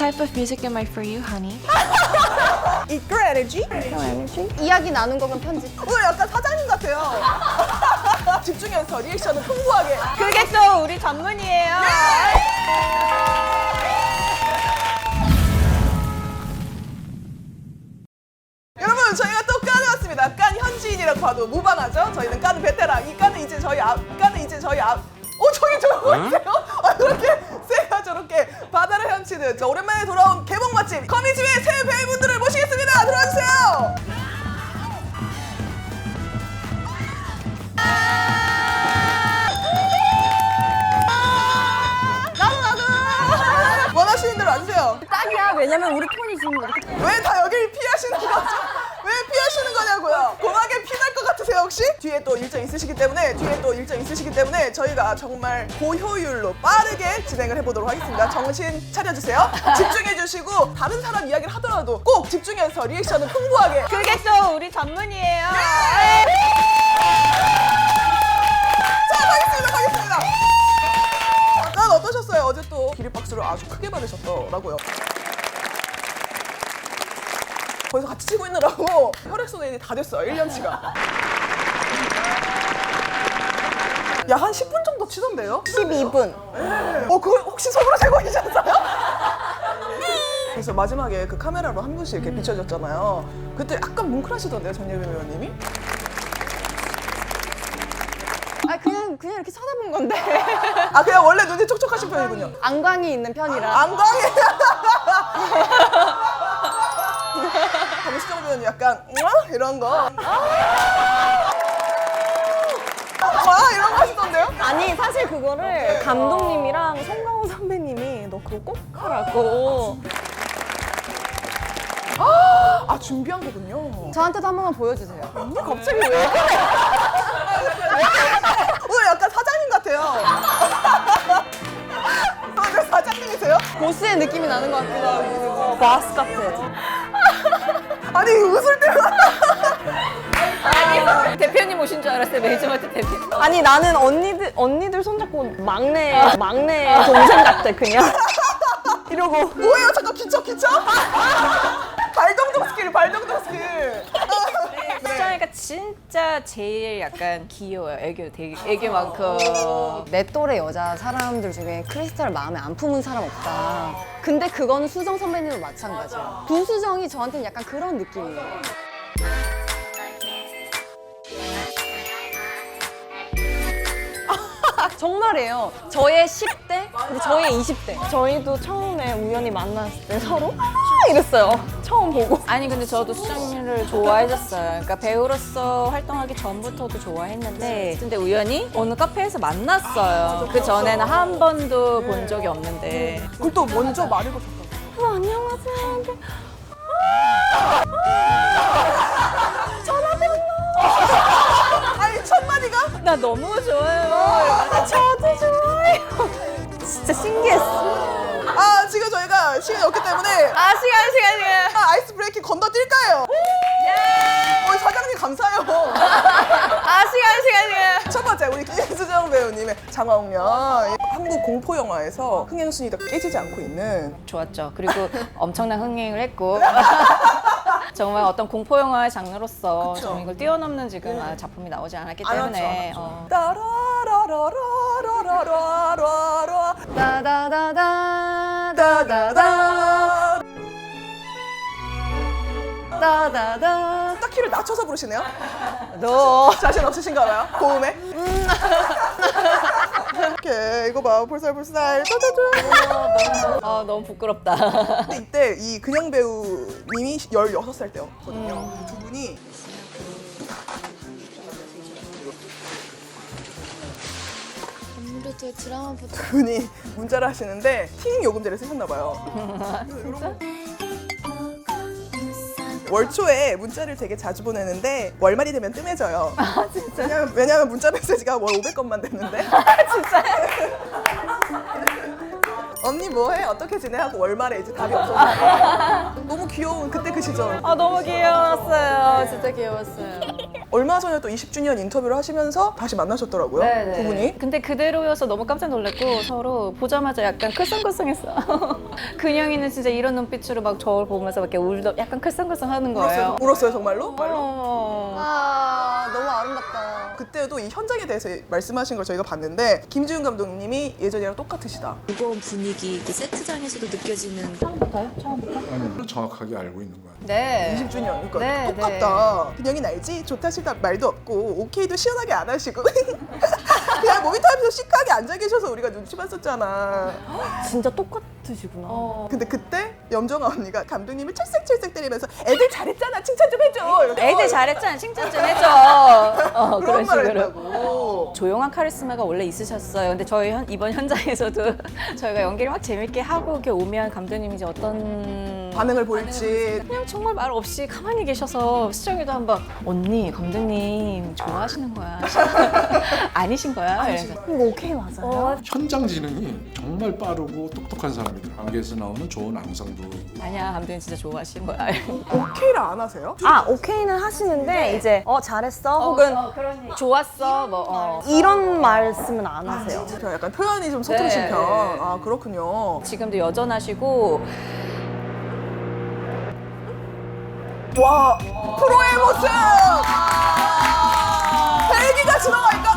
type of music am I for you, honey? Equal energy? 이야기 나눈 거면 편집. 오늘 약간 사장님 같아요. 집중해서 리액션을 풍부하게. 그게 또 우리 전문이에요. 여러분 저희가 또 깐에 왔습니다. 깐 현지인이라고 봐도 무방하죠. 저희는 깐 베테랑. 이 깐은 이제 저희 앞. 저기 저러고 있어요. 그렇게 새가 저렇게 바다를 헤엄치는 저 오랜만에 돌아온 개봉 맛집 거미집의 새 배우분들을 모시겠습니다. 들어와주세요. 나도 원하시는 대로 앉으세요. 딱이야. 왜냐면 우리 톤이 지금 이렇게. 왜 다 여길 피하시는 거죠? 왜 피하시는 거냐고요? 공하게 피날 것 같으세요 혹시? 뒤에 또 일정 있으시기 때문에 저희가 정말 고효율로 빠르게 진행을 해보도록 하겠습니다. 정신 차려주세요. 집중해주시고 다른 사람 이야기를 하더라도 꼭 집중해서 리액션을 풍부하게. 그게 또 우리 전문이에요. 자, 가겠습니다. 아까 어떠셨어요? 어제 또 기립박수를 아주 크게 받으셨더라고요. 거기서 같이 치고 있느라고 혈액순환이 다 됐어요. 1년치가. 야, 한 10분 정도 치던데요? 12분. 그거 혹시 속으로 세고 계셨어요? 그래서 마지막에 그 카메라로 한 분씩 이렇게 비춰졌잖아요. 그때 약간 뭉클하시던데요, 전예빈 배우님이? 그냥 이렇게 쳐다본 건데. 그냥 원래 눈이 촉촉하신 편이군요. 안광이 있는 편이라. 안광이. 정수정 배우님 약간 이런 거. 이런 거 하시던데요? 아니 사실 그거를 감독님이랑 송강호 선배님이 너 그거 꼭 하라고. 준비한 거군요. 저한테도 한 번만 보여주세요. 갑자기 왜 그래? 오늘 약간 사장님 같아요. 오늘 사장님이세요? 보스의 느낌이 나는 것 같기도 하고. 바스 같아. 아니 웃을 때만. 아니 대표님 오신 줄 알았어요. 메이저마트 대표. 아니 나는 언니들 손잡고 막내 동생 같아 그냥. 이러고. 뭐예요? 잠깐 기쳐. 발동동 스킬. 수정이가 진짜 제일 약간 귀여워요. 애교 많고. 내 또래 여자 사람들 중에 크리스탈 마음에 안 품은 사람 없다. 근데 그거는 수정 선배님도 마찬가지야. 부수정이 저한테는 약간 그런 느낌이에요. 정말이에요. 저의 10대, 그리고 저의 20대. 저희도 처음에 우연히 만났을 때 서로 이랬어요. 처음 보고. 아니 근데 저도 수정이를 좋아해줬어요. 그러니까 배우로서 활동하기 전부터도 좋아했는데 근데 우연히 어느 카페에서 만났어요. 그 전에는 한 번도 본 적이 없는데 그걸 또 먼저 말해보셨다고. 안녕하세요. 아니 첫 마디가? 나 너무 좋아요. 저도 좋아요. 진짜 신기했어. 지금 저희가 시간이 없기 때문에 시간. 아이스 브레이킹 건너뛸까요? 사장님 감사해요. 시간. 첫 번째 우리 김수정 배우님의 장화홍련. 한국 공포 영화에서 흥행순위가 깨지지 않고 있는. 좋았죠. 그리고 엄청난 흥행을 했고 정말 어떤 공포 영화의 장르로서 그쵸. 정말 이걸 뛰어넘는 지금 작품이 나오지 않았기 때문에 따라라라라라라라라 다다다다 따다다. 다다다. 딱 키를 낮춰서 부르시네요. 너 자신 없으신가 봐요. 고음에. 이렇게 이거 봐. 볼살볼살. 따다다. 너무 부끄럽다. 근데 이때 이 근영 배우님이 16살 때였거든요. 두 분이 아무래도 드라마보다 두 분이 문자를 하시는데 팀 요금제를 쓰셨나 봐요. 월초에 문자를 되게 자주 보내는데 월말이 되면 뜸해져요. 진짜? 왜냐면 문자 메시지가 월 500건만 됐는데. 진짜? 언니 뭐해? 어떻게 지내? 하고 월말에 이제 답이 없었는데 너무 귀여운 그때 그 시절. 너무 귀여웠어요. 진짜 귀여웠어요. 얼마 전에 또 20주년 인터뷰를 하시면서 다시 만나셨더라고요. 네네. 두 분이. 근데 그대로여서 너무 깜짝 놀랐고 서로 보자마자 약간 클썽클썽했어. 근영이는 진짜 이런 눈빛으로 막 저를 보면서 막 이렇게 약간 클썽클썽하는 거예요. 울었어요 정말로? 너무 아름답다. 그때도 이 현장에 대해서 말씀하신 걸 저희가 봤는데 김지훈 감독님이 예전이랑 똑같으시다. 무거운 분위기, 이렇게 세트장에서도 느껴지는 아니, 정확하게 알고 있는 거야. 네. 20주년 그러니까 네, 똑같다. 근영이 알지? 좋다 싫다 말도 없고 오케이도 시원하게 안 하시고 그냥 모니터에서 시크하게 앉아 계셔서 우리가 눈치 봤었잖아. 진짜 똑같으시구나. 근데 그때 염정아 언니가 감독님을 찰싹찰싹 때리면서 애들 잘했잖아 칭찬 좀 해줘. 이러면서 애들 잘했잖아. 칭찬 좀 해줘. 그런 말을 식으로. 했다고. 조용한 카리스마가 원래 있으셨어요. 근데 저희 이번 현장에서도 저희가 연기를 막 재밌게 하고 이렇게 오면 감독님이 이제 어떤 반응을 보일지. 그냥 정말 말 없이 가만히 계셔서 수정이도 한번 언니 감독님 좋아하시는 거야 아니신 거야? 그래서 이거 오케이 맞아요? 현장 지능이 정말 빠르고 똑똑한 사람이더라. 관계에서 나오는 좋은 앙상도. 아니야 감독님 진짜 좋아하시는 거야. 오케이를 안 하세요? 아 오케이는 하시는데 이제 잘했어 혹은 좋았어 뭐 이런 말씀은 안 하세요. 그냥 약간 표현이 좀 서투르신 네, 편. 네. 아 그렇군요. 지금도 여전하시고 와 프로의 모습. 헬기가 지나가니까.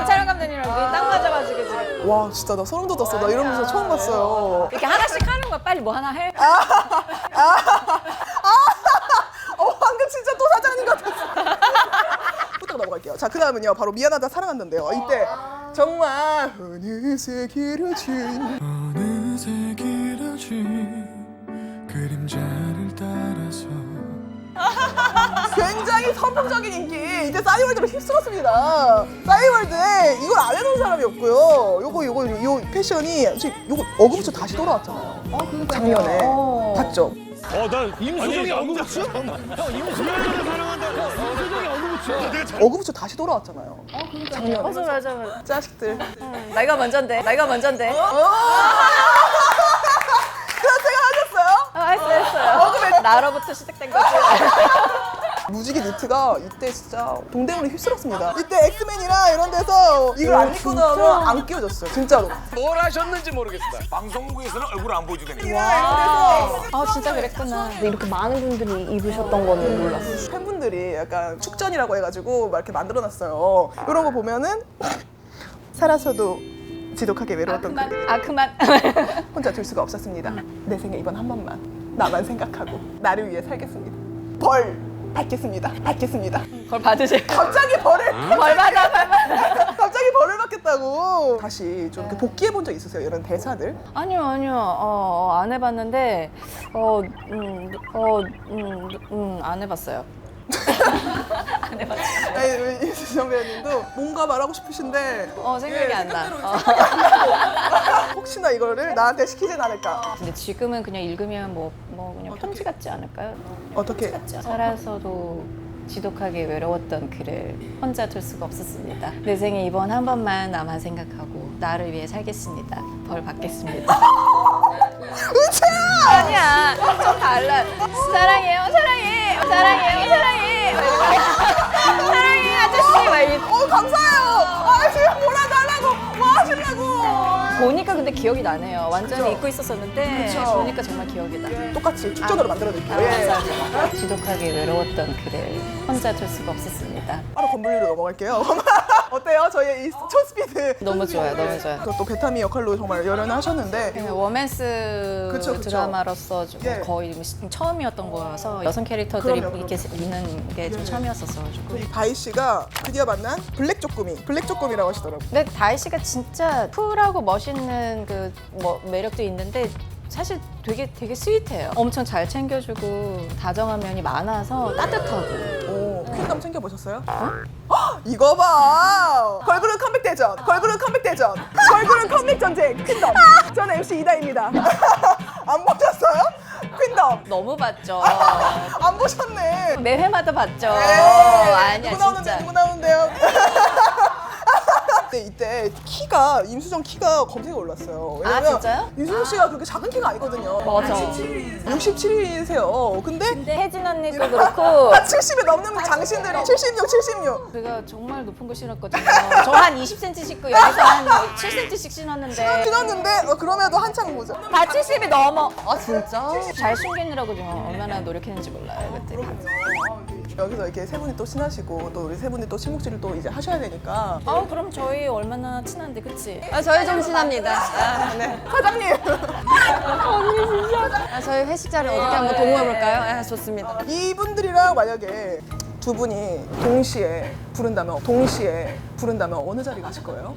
촬영 감독님이랑 눈이 딱 맞아가지고 지금 와 진짜 나 소름 돋았어. 나 이런 모습 처음 봤어요. 이렇게 하나씩 하는 거야. 빨리 뭐 하나 해. 방금 진짜 또 사장님 같았어. 후딱 넘어갈게요. 자 그다음은요 바로 미안하다 사랑한다인데요. 이때 정말 어느새 길어진 어느새 길어진 그림자를 따라서 굉장히 선풍적인 인기. 이때 싸이월드로 휩쓸었습니다. 싸이월드에 이걸 안 해놓은 사람이 없고요. 요 패션이 지금 요거 어금니부터 다시 돌아왔잖아요. 작년에 봤죠? 나 임수정이 어느 부츠? 형 임수정을 사랑한다. 임수정이 어느 부츠? 어금니부터 다시 돌아왔잖아요. 작년에. 맞아. 자식들. 나이가 먼저인데. 그런 생각 하셨어요? 했어요. 나로부터 시작된 거지. 무지개 니트가 이때 진짜 동대문을 휩쓸었습니다. 이때 엑스맨이나 이런 데서 이걸 안 입고 나오면 안 끼워졌어요. 진짜로. 뭘 하셨는지 모르겠어요. 방송국에서는 얼굴 안 보여주겠네요. 아 진짜 그랬구나. 근데 이렇게 많은 분들이 입으셨던 거는 몰랐어요. 팬분들이 약간 축전이라고 해가지고 막 이렇게 만들어놨어요. 이런 거 보면은 살아서도 지독하게 외로웠던 그만. 혼자 둘 수가 없었습니다. 내 생에 이번 한 번만 나만 생각하고 나를 위해 살겠습니다. 벌 받겠습니다. 그걸 받으세요. 갑자기 벌을 벌 받아. 갑자기 벌을 받겠다고. 다시 좀 이렇게 복귀해 본 적 있으세요? 이런 대사들? 아니요. 안 해봤는데 안 해봤어요. 아니 이수정 배우님도 뭔가 말하고 싶으신데 생각이 안 나. 혹시나 이거를 나한테 시키진 않을까. 근데 지금은 그냥 읽으면 뭐 그냥 편지 같지 않을까요? 어떻게? 살아서도 지독하게 외로웠던 그를 혼자 둘 수가 없었습니다. 내 생에 이번 한 번만 나만 생각하고 나를 위해 살겠습니다. 벌 받겠습니다. 은채야! 아니야, 좀 달라. 사랑해요. 사랑해 아저씨. 막 이렇게. 감사해요. 아 지금 몰아달라고 뭐 하시려고. 보니까 근데 기억이 나네요. 완전히 그쵸? 잊고 있었었는데 그쵸? 보니까 정말 기억이 나. 똑같이 축전으로 만들어드릴게요. 예. 감사합니다. 지독하게 외로웠던 그를 혼자 둘 수가 없었습니다. 바로 건물리로 넘어갈게요. 어때요? 저희의 이 초스피드. 너무 좋아요. 또 베타미 역할로 정말 열연하셨는데 그냥 워맨스 그쵸. 드라마로서 좀 예. 거의 처음이었던 거여서 여성 캐릭터들이 그럼요. 이렇게 있는 게 좀 처음이었었어가지고. 이 바이 씨가 드디어 만난 블랙 쪼꼬미라고 하시더라고요. 근데 다희 씨가 진짜 쿨하고 멋있는 그 매력도 있는데 사실 되게 스윗해요. 엄청 잘 챙겨주고 다정한 면이 많아서 따뜻하고. 오, 퀸덤 챙겨보셨어요? 이거 봐! 걸그룹 컴백 대전! 걸그룹 컴백 전쟁! 퀸덤! 저는 MC 이다입니다. 안 보셨어요? 퀸덤! 너무 봤죠. 안 보셨네. 매 회마다 봤죠. 에이, 아니야 누구 나오는데, 진짜. 누구 나오는데요? 근데 이때 키가 임수정 키가 검색에 올랐어요. 왜냐면 아, 진짜요? 임수정 씨가 그렇게 작은 키가 아니거든요. 맞아. 67이세요. 근데 근데 혜진 언니도 그렇고 70에 넘는 장신들이 76. 제가 정말 높은 거 신었거든요. 저 한 20cm 신고 여기서 한 7cm씩 신었는데 신었는데 그럼에도 한참 보죠. 다 70이 넘어. 아 진짜? 잘 숨기느라고 좀 얼마나 노력했는지 몰라요 그때. 여기서 이렇게 세 분이 또 친하시고 또 우리 세 분이 또 친목질을 또 이제 하셔야 되니까 그럼 저희 얼마나 친한데 그치? 아, 저희 좀 친합니다. 아, 네. 사장님 아, 저희 회식 자리 어떻게 한번 동호해볼까요? 아, 좋습니다. 이분들이랑 만약에 두 분이 동시에 부른다면 어느 자리 가실 거예요?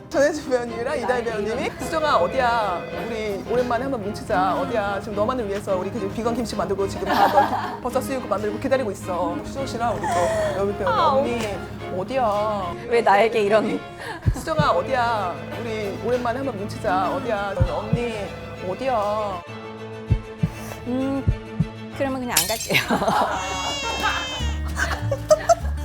전혜주 배우님이랑 이다희 배우님이 수정아 어디야 우리 오랜만에 한번 뭉치자 어디야 지금 너만을 위해서 우리 그 비건 김치 만들고 지금 다 너 버섯 수육 만들고 기다리고 있어. 수정 씨랑 우리 또 여기 배우님 언니 어디야 왜 나에게 이런 수정아 어디야 우리 오랜만에 한번 뭉치자 어디야 언니 어디야. 그러면 그냥 안 갈게요.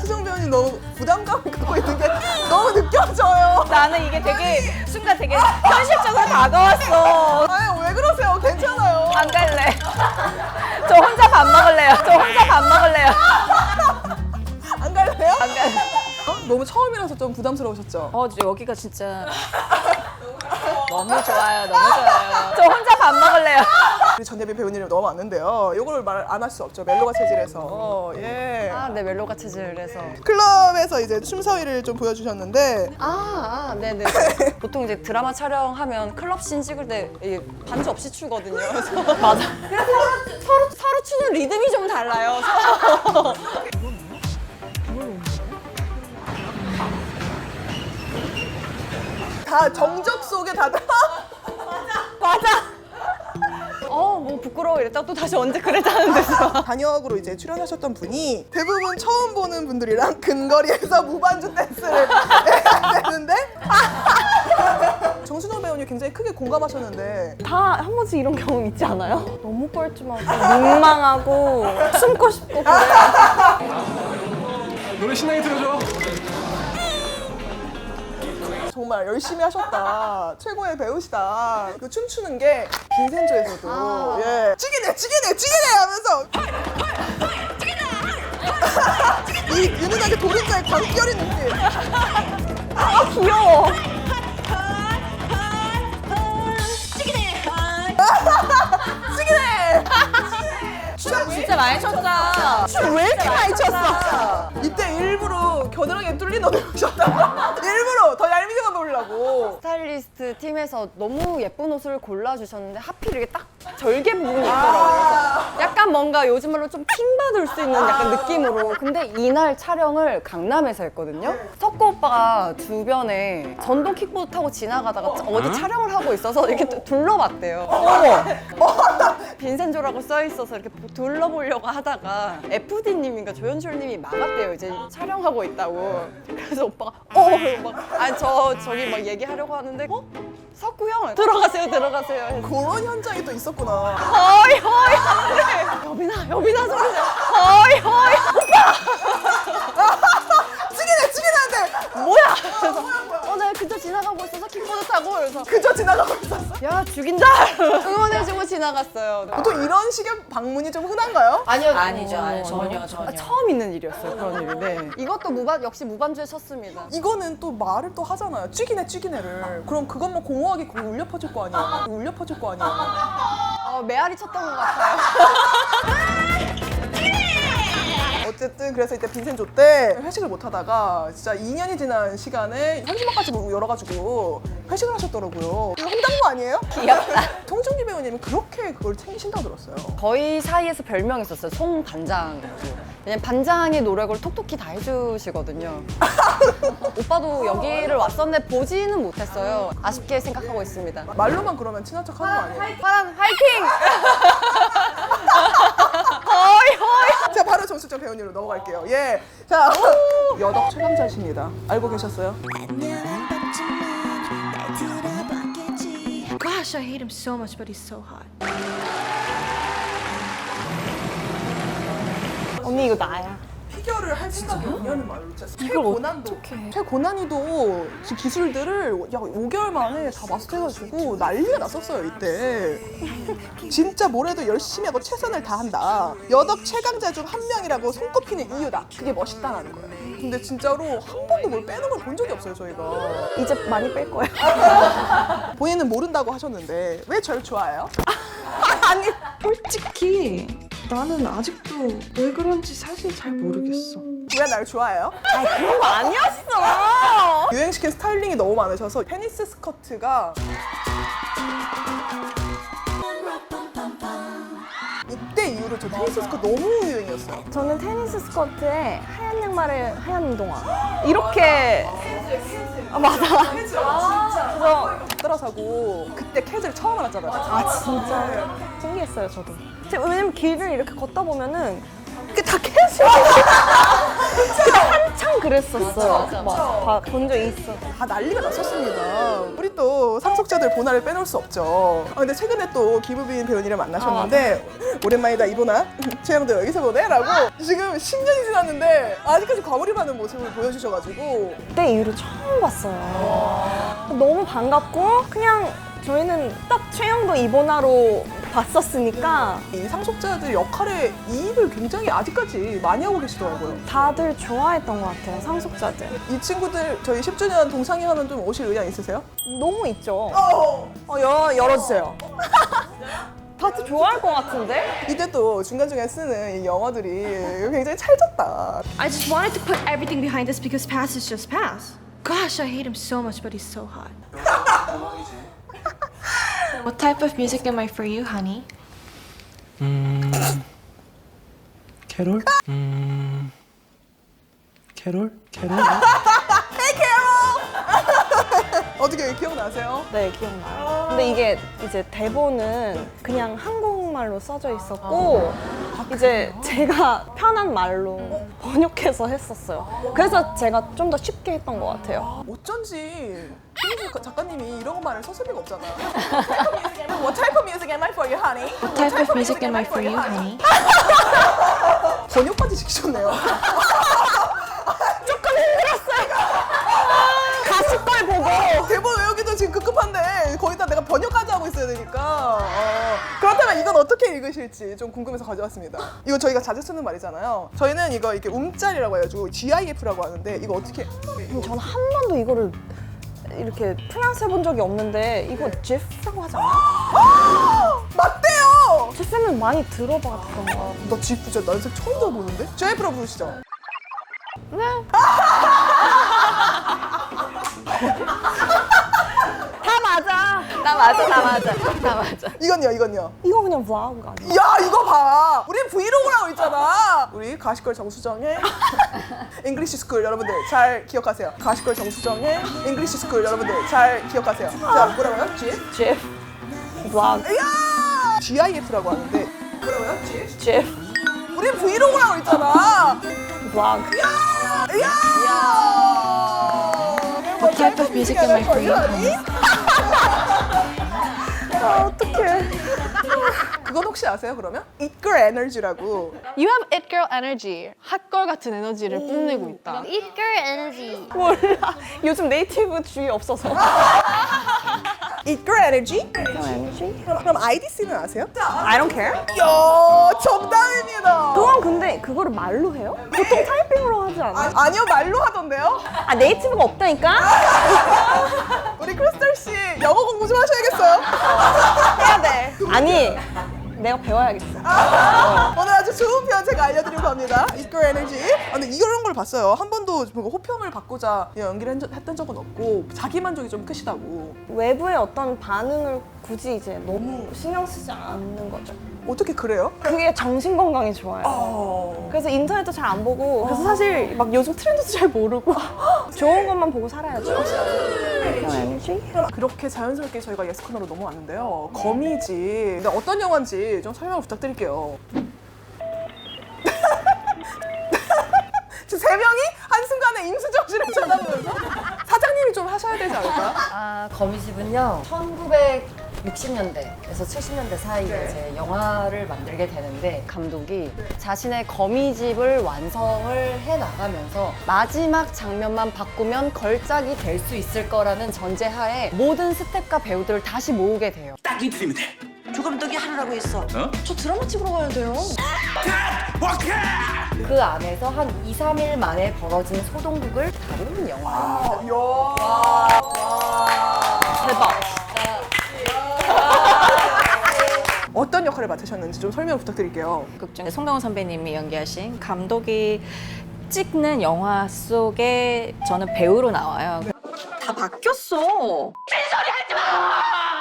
수정 배우님 너무 부담감을 갖고 있는 게 너무 느껴져요. 나는 이게 되게 순간 되게 현실적으로 다가왔어. 아유 왜 그러세요? 괜찮아요. 안 갈래. 저 혼자 밥 먹을래요. 안 갈래요? 안 갈래. 너무 처음이라서 좀 부담스러우셨죠? 여기가 진짜 너무 좋아요. 저 혼자 밥 먹을래요. 우리 전예비 배우님이 너무 왔는데요. 이거를 말 안 할 수 없죠. 멜로가 체질에서 예. 아, 네, 멜로가 체질에서. 클럽에서 이제 춤사위를 좀 보여주셨는데 네네. 보통 이제 드라마 촬영하면 클럽 씬 찍을 때 이게 반주 없이 추거든요. 그래서 맞아. 그래서 서로 추는 리듬이 좀 달라요. 다 정적 속에 다들 뭐 부끄러워 이랬다가 또 다시 언제 그랬다는 데서. 단역으로 이제 출연하셨던 분이 대부분 처음 보는 분들이랑 근거리에서 무반주 댄스를 해야 되는데 정순영 배우님 굉장히 크게 공감하셨는데 다 한 번씩 이런 경험 있지 않아요? 너무 뻘쭘하고 민망하고 숨고 싶고 그래. 노래 신나게 들어줘. 정말 열심히 하셨다. 최고의 배우시다. 그 춤추는 게 빈센조에서도 예. 찌기네 하면서 이 은은하게 도른자의 광기 어린 눈빛. 귀여워. 찌기네. 진짜 많이 췄다. 왜 이렇게 많이 췄어? 이때 일부러 겨드랑이에 뚫린 옷을 입으셨다고? 일부러 더 얄미워 보이려고. 스타일리스트 팀에서 너무 예쁜 옷을 골라주셨는데 하필 이게 딱 절개 부분이 있더라고요. 그래서 약간 뭔가 요즘 말로 좀 킹받을 수 있는 약간 느낌으로. 근데 이날 촬영을 강남에서 했거든요. 석구 오빠가 주변에 전동 킥보드 타고 지나가다가 어디 촬영을 하고 있어서 이렇게 둘러봤대요. 빈센조라고 써 있어서 이렇게 둘러보려고 하다가 FD님인가 조연출님이 막았대요. 이제 촬영하고 있다고. 그래서 오빠가 그리고 막 저기 막 얘기하려고 하는데 석구 형 들어가세요 해서 그런 현장이 또 있었구나. 허이 여빈아 소리세요. 허이 찌기네 뭐야? 그래서 내가 근처 지나가고 있어서 킥보드 타고 그래서 그저 지나가고 있었어. 야 죽인다 응원해주고 지나갔어요. 보통 이런 식의 방문이 좀 흔한가요? 아니죠. 전혀. 처음 있는 일이었어요 그런 일이. 네. 이것도 역시 무반주에 쳤습니다. 이거는 또 말을 또 하잖아요. 찌기네를. 그럼 그것만 공허하게 울려 퍼질 거 아니에요. 메아리 쳤던 것 같아요. 어쨌든 그래서 이때 빈센조 때 회식을 못 하다가 진짜 2년이 지난 시간에 현수막까지 열어가지고 회식을 하셨더라고요. 이거 홍당무 아니에요? 귀엽다. 송중기 배우님은 그렇게 그걸 챙기신다고 들었어요. 저희 사이에서 별명이 있었어요. 송반장. 왜냐면 반장의 노력을 톡톡히 다 해주시거든요. 오빠도 여기를 왔었는데 보지는 못했어요. 아쉽게 생각하고 있습니다. 말로만 그러면 친한 척 하는 거 아니에요? 파란 화이팅! 자, 바로 정수정 배우님으로 넘어갈게요. 예. 자, 여덕 최강자십니다. 알고 계셨어요? Gosh, I hate him so much, but he's so hot. 언니 이거 나야. 합격을 할 생각이 없냐는 말로 최고난이도 기술들을 약 5개월 만에 다 마스터해가지고 난리가 났었어요 이때. 진짜 뭐래도 열심히 하고 최선을 다한다. 여덕 최강자 중 한 명이라고 손꼽히는 이유다. 그게 멋있다라는 거예요. 근데 진짜로 한 번도 뭘 빼는 걸 본 적이 없어요 저희가. 이제 많이 뺄 거예요. 본인은 모른다고 하셨는데 왜 저를 좋아해요? 아니, 솔직히 나는 아직도 왜 그런지 사실 잘 모르겠어. 왜 날 좋아해요? 그런 거 아니었어. 유행시킨 스타일링이 너무 많으셔서 페니스 스커트가 이때 이후로 저 테니스 스커트 너무 유행이었어요. 저는 테니스 스커트에 하얀 양말에 하얀 운동화 이렇게 맞아. 그래서 따라사고 그때 캐즈를 처음 알았잖아요. 진짜 신기했어요 저도. 왜냐면 길을 이렇게 걷다 보면은 그게 다 캐주얼. 그때 한참 그랬었어요. 본 적 있어. 다 난리가 났었습니다. 우리 또 상속자들 보나를 빼놓을 수 없죠. 근데 최근에 또 김우빈 배우님을 만나셨는데 오랜만이다 이보나 최영도 여기서 보네? 라고 지금 10년이 지났는데 아직까지 과몰입하는 모습을 보여주셔가지고 그때 이후로 처음 봤어요. 너무 반갑고 그냥 저희는 딱 최영도 이보나로 봤었으니까 이 상속자들 역할의 이입을 굉장히 아직까지 많이 하고 계시더라고요. 다들 좋아했던 것 같아요, 상속자들. 이 친구들 저희 10주년 동상회 하면 좀 오실 의향 있으세요? 너무 있죠. 열어주세요. 다들 좋아할 것 같은데? 이때 또 중간중간 쓰는 이 영어들이 굉장히 찰졌다. I just wanted to put everything behind this because past is just past. Gosh, I hate him so much, but he's so hot. What type of music am I for you, honey? 캐롤? 캐롤? 어떻게 기억나세요? 네, 기억나요. 근데 이게 이제 대본은 그냥 한국말로 써져 있었고 이제 제가 편한 말로 번역해서 했었어요. 그래서 제가 좀 더 쉽게 했던 것 같아요. 어쩐지 김민수 작가님이 이런 말을 썼을 리가 없잖아. What type of music am I for you, honey? What type of music am I for you, honey? 번역까지 시키셨네요. 가십걸 보고 대본 외우기도 지금 급급한데 거기다 내가 번역까지 하고 있어야 되니까 그렇다면 이건 어떻게 읽으실지 좀 궁금해서 가져왔습니다. 이거 저희가 자주 쓰는 말이잖아요. 저희는 이거 이렇게 움짤이라고 해가지고 GIF라고 하는데 이거 어떻게 저는 한 번도 이거를 이렇게 프랑스 해본 적이 없는데 이거 GIF라고 하지 않아요? 맞대요! GIF는 많이 들어봤던 거. 나 GIF 진짜 난생 처음 들어보는데? GIF라고 부르시죠? 다 맞아. 이건요. 이거 그냥 블로그 아니야? 야 이거 봐! 우리 브이로그라고 있잖아! 우리 가시걸 정수정의 잉글리시 스쿨 여러분들 잘 기억하세요. 가시걸 정수정의 잉글리시 스쿨 여러분들 잘 기억하세요. 자 뭐라고요? GIF 블로그 야! GIF라고 하는데 뭐라고요? GIF 우리 브이로그라고 있잖아! 블로그 야! What type of music am I for you, honey? 어떡해. 그건 혹시 아세요 그러면? It-Girl Energy라고 You have it girl energy. 핫걸 같은 에너지를 뽐내고 있다. It girl energy. 몰라. 요즘 네이티브 주의 없어서. It-Girl Energy? 에너지? 그럼 IDC는 아세요? I don't care. 야 정답입니다! 그건 근데 그거를 말로 해요? 보통 타이핑으로 하지 않아요? 아니요 말로 하던데요? 아 네이티브가 없다니까? 우리 크리스탈 씨 영어 공부 좀 하셔야겠어요. 해야 돼. 아니 내가 배워야겠어. 오늘 아주 좋은 표현 제가 알려드리고 갑니다. It-Girl Energy. 근데 이런 걸 봤어요. 한 번도 뭔가 호평을 받고자 연기를 했던 적은 없고 자기 만족이 좀 크시다고. 외부의 어떤 반응을 굳이 이제 너무 신경 쓰지 않는 거죠. 어떻게 그래요? 그게 정신 건강에 좋아요. 그래서 인터넷도 잘 안 보고 그래서 사실 막 요즘 트렌드도 잘 모르고 좋은 것만 보고 살아야죠. 에너지? 그렇게 자연스럽게 저희가 예스 코너로 넘어왔는데요. 거미지. 근데 어떤 영화인지 좀 설명 부탁드릴게요. 지금 세 명이 한순간에 임수정 씨를 쳐다보면서 사장님이 좀 하셔야 되지 않을까요? 거미집은요 1900 60년대에서 70년대 사이에 이제 영화를 만들게 되는데 감독이 자신의 거미집을 완성을 해 나가면서 마지막 장면만 바꾸면 걸작이 될 수 있을 거라는 전제하에 모든 스태프과 배우들을 다시 모으게 돼요. 딱 이틀이면 돼. 조 감독이 하라고 했어. 저 드라마 찍으러 가야 돼요. 그 안에서 한 2, 3일 만에 벌어진 소동극을 다루는 영화입니다. 대박. 어떤 역할을 맡으셨는지 좀 설명 부탁드릴게요. 극 중에 송강호 선배님이 연기하신 감독이 찍는 영화 속에 저는 배우로 나와요. 다 바뀌었어.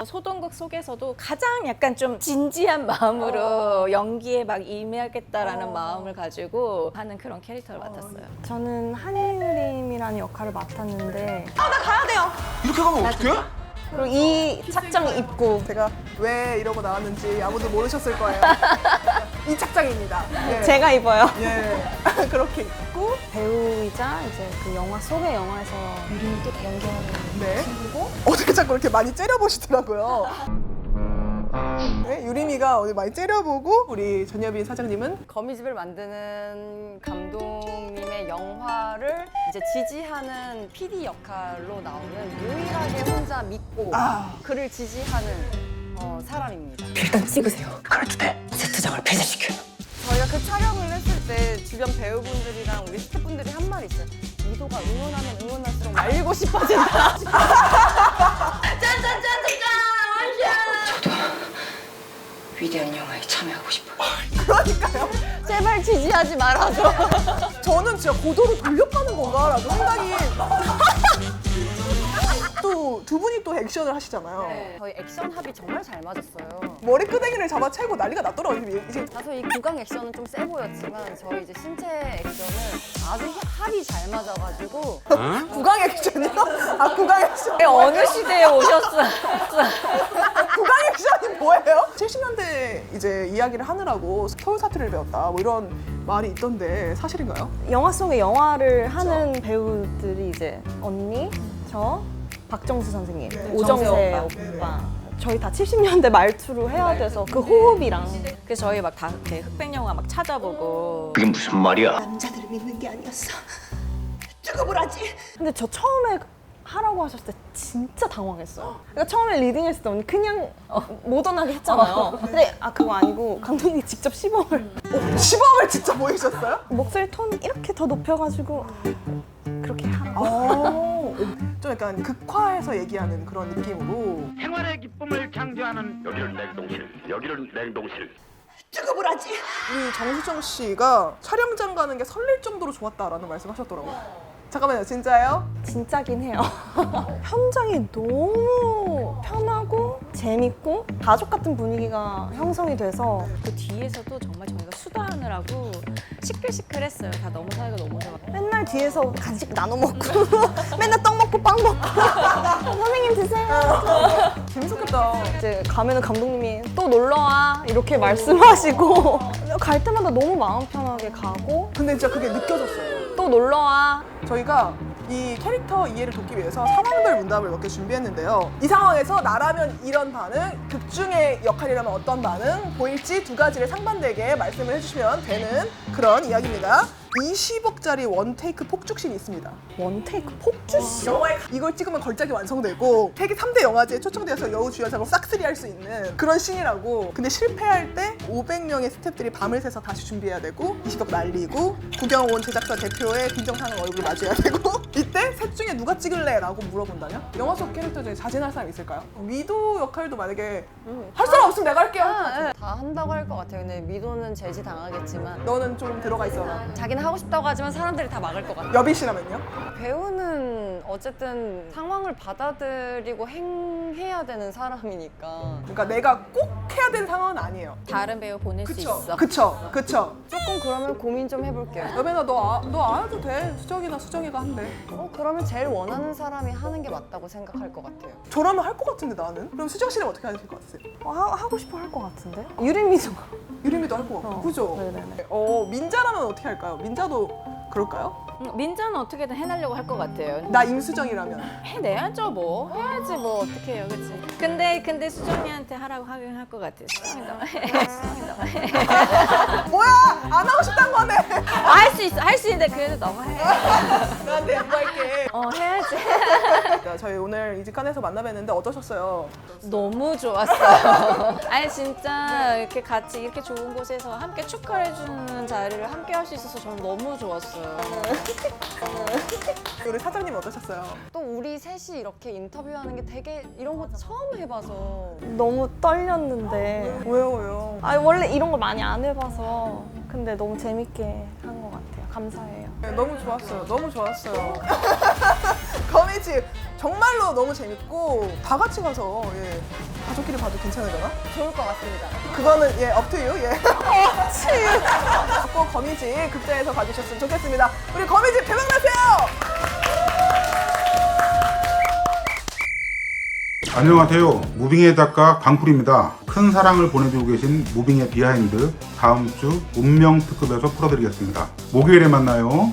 소동극 속에서도 가장 약간 좀 진지한 마음으로 연기에 막 임해야겠다라는 마음을 가지고 하는 그런 캐릭터를 맡았어요. 저는 한유림이라는 역할을 맡았는데 이렇게 가면 어떡해? 그리고 이 착장 입고 제가 왜 이러고 나왔는지 아무도 모르셨을 거예요. 이 착장입니다. 예. 제가 입어요. 예. 그렇게 입고 배우이자 이제 그 영화 속의 영화에서 유림이 또 연기하는 네. 어떻게 자꾸 이렇게 많이 째려보시더라고요. 네, 유림이가 오늘 많이 째려보고 우리 전여빈 사장님은 거미집을 만드는 감독님의 영화를 이제 지지하는 PD 역할로 나오는 유일하게 혼자 믿고 그를 지지하는 사람입니다. 일단 찍으세요. 그래도 돼. 세트장을 폐쇄시켜. 저희가 그 촬영을 했을 때 주변 배우분들이랑 우리 스태프분들이 한 말이 있어요. 미도가 응원하면 응원할수록 말리고 싶어진다. 위대한 영화에 참여하고 싶어. 그러니까요. 제발 지지하지 말아줘. 저는 진짜 고도로 돌려파는 건가라고 생각이. 또 두 분이 또 액션을 하시잖아요. 저희 액션 합이 정말 잘 맞았어요. 머리끄댕이를 잡아채고 난리가 났더라고요. 이제 다소 이 구강 액션은 좀 세 보였지만 저희 이제 신체 액션은 아주 합이 잘 맞아가지고 구강 액션이요? 아 구강 액션. 어느 시대에 오셨어요? 구강 액션이 뭐예요? 70년대 이제 이야기를 하느라고 서울 사투리를 배웠다 뭐 이런 말이 있던데 사실인가요? 영화 속의 영화를 하는 배우들이 이제 언니, 저, 박정수 선생님, 오정세 오빠. 저희 다 70년대 말투로 해야 돼서 그 호흡이랑 그래서 저희 막 다 이렇게 흑백 영화 막 찾아보고 그게 무슨 말이야? 남자들을 믿는 게 아니었어. 뜨거워라지. 근데 저 처음에 하라고 하셨을 때 진짜 당황했어요. 그러니까 처음에 리딩했을 때 언니 그냥 모던하게 했잖아요. 근데 그거 아니고 감독님이 직접 시범을 시범을 진짜 보이셨어요? 목소리 톤 이렇게 더 높여가지고 그렇게 하라고. 좀 약간 극화해서 얘기하는 그런 느낌으로 생활의 기쁨을 창조하는 여기는 냉동실, 여기는 냉동실. 뜨거워라지. 우리 정수정 씨가 촬영장 가는 게 설렐 정도로 좋았다라는 말씀하셨더라고요. 잠깐만요, 진짜예요? 진짜긴 해요. 현장이 너무 편하고 재밌고 가족 같은 분위기가 형성이 돼서 그 뒤에서도 정말 저희가 수다하느라고 시끌시끌했어요. 다 너무 사이가 너무 좋아. 맨날 뒤에서 간식 나눠 먹고 맨날 떡 먹고 빵 먹고 선생님 드세요. 재밌었겠다. 이제 가면은 감독님이 또 놀러와 이렇게 말씀하시고 갈 때마다 너무 마음 편하게 가고 근데 진짜 그게 느껴졌어요. 또 놀러와. 저희가 이 캐릭터 이해를 돕기 위해서 상황별 문답을 몇 개 준비했는데요. 이 상황에서 나라면 이런 반응, 극 중의 역할이라면 어떤 반응 보일지 두 가지를 상반되게 말씀을 해주시면 되는 그런 이야기입니다. 20억짜리 원테이크 폭죽신이 있습니다. 원테이크 폭주씨. 이걸 찍으면 걸작이 완성되고 세계 3대 영화제에 초청되어서 여우 주연상을 싹쓸이 할 수 있는 그런 씬이라고. 근데 실패할 때 500명의 스태프들이 밤을 새서 다시 준비해야 되고 20억 날리고 구경 온 제작사 대표의 빈정상한 얼굴을 마주해야 되고 이때 셋 중에 누가 찍을래? 라고 물어본다면 영화 속 캐릭터 중에 자진할 사람 있을까요? 미도 역할도 만약에 할 사람 없으면 내가 할게요. 다 한다고 할 것 같아요. 근데 미도는 제지 당하겠지만 너는 좀 들어가 있어라. 자기는 하고 싶다고 하지만 사람들이 다 막을 것 같아요. 여빈 씨라면요? 배우는 어쨌든 상황을 받아들이고 행해야 되는 사람이니까 그러니까 내가 꼭 해야 되는 상황은 아니에요. 다른 배우 보낼 수 있어. 그쵸. 조금 그러면 고민 좀 해볼게요. 여빈아 너 안 해도 돼. 수정이나 수정이가 한대. 그러면 제일 원하는 사람이 하는 게 맞다고 생각할 것 같아요. 저라면 할 것 같은데 나는? 그럼 수정 씨는 어떻게 하실 것 같으세요? 하고 싶어 할 것 같은데? 유림이도. 유림이도 할 것 같고 그죠? 네네네. 민자라면 어떻게 할까요? 민자도 그럴까요? 민자는 어떻게든 해내려고 할 것 같아요. 나 임수정이라면. 해내야죠 뭐. 해야지 뭐 어떻게 해요, 그치? 근데 수정이한테 하라고 하긴 할 것 같아. 수정이 너 해. 수정이 너 해. 뭐야? 안 하고 싶단 거네. 할 수 있어. 할 수 있는데 그래도 너가 해. 나한테 양보할게. 해야지. 저희 오늘 이직한에서 만나뵀는데 어떠셨어요? 너무 좋았어요. 아니 진짜 이렇게 같이 이렇게 좋은 곳에서 함께 축하해주는 자리를 함께 할 수 있어서 저는 너무 좋았어요. 우리 사장님 어떠셨어요? 또 우리 셋이 이렇게 인터뷰하는 게 되게 이런 거 처음 해봐서 너무 떨렸는데 왜요? 아 원래 이런 거 많이 안 해봐서 근데 너무 재밌게 한 것 같아요. 감사해요. 네, 너무 좋았어요. 너무 좋았어요. 거미집 정말로 너무 재밌고 다 같이 가서 가족끼리 봐도 괜찮으려나? 좋을 것 같습니다. 그거는 up to you. 꼭 거미집 극장에서 봐주셨으면 좋겠습니다. 우리 거미집 대박나세요! 안녕하세요. 무빙의 작가 강풀입니다. 큰 사랑을 보내주고 계신 무빙의 비하인드 다음 주 운명 특급에서 풀어드리겠습니다. 목요일에 만나요.